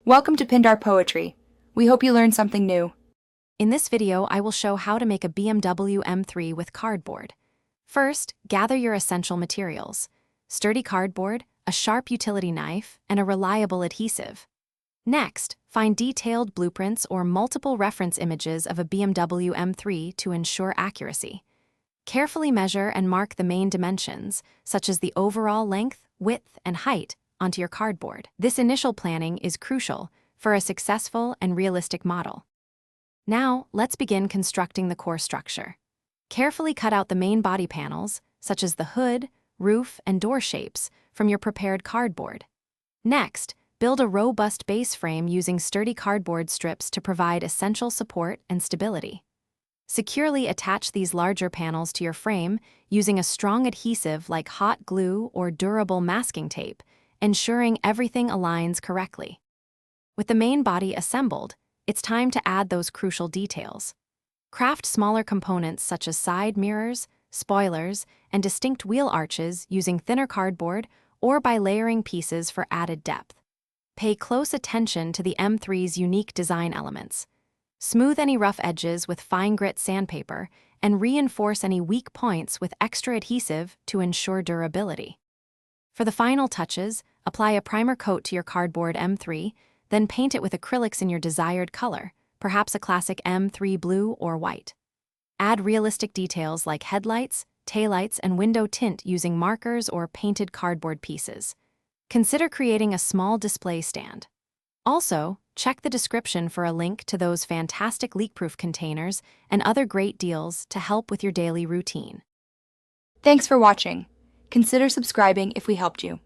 Welcome to Pindar Poetry. We hope you learned something new. In this video, I will show how to make a BMW M3 with cardboard. First, gather your essential materials: sturdy cardboard, a sharp utility knife, and a reliable adhesive. Next, find detailed blueprints or multiple reference images of a BMW M3 to ensure accuracy. Carefully measure and mark the main dimensions, such as the overall length, width, and height, onto your cardboard. This initial planning is crucial for a successful and realistic model. Now, let's begin constructing the core structure. Carefully cut out the main body panels, such as the hood, roof, and door shapes, from your prepared cardboard. Next, build a robust base frame using sturdy cardboard strips to provide essential support and stability. Securely attach these larger panels to your frame using a strong adhesive like hot glue or durable masking tape, ensuring everything aligns correctly. With the main body assembled, it's time to add those crucial details. Craft smaller components such as side mirrors, spoilers, and distinct wheel arches using thinner cardboard or by layering pieces for added depth. Pay close attention to the M3's unique design elements. Smooth any rough edges with fine grit sandpaper and reinforce any weak points with extra adhesive to ensure durability. For the final touches, apply a primer coat to your cardboard M3, then paint it with acrylics in your desired color, perhaps a classic M3 blue or white. Add realistic details like headlights, taillights, and window tint using markers or painted cardboard pieces. Consider creating a small display stand. Also, check the description for a link to those fantastic leak-proof containers and other great deals to help with your daily routine. Thanks for watching. Consider subscribing if we helped you.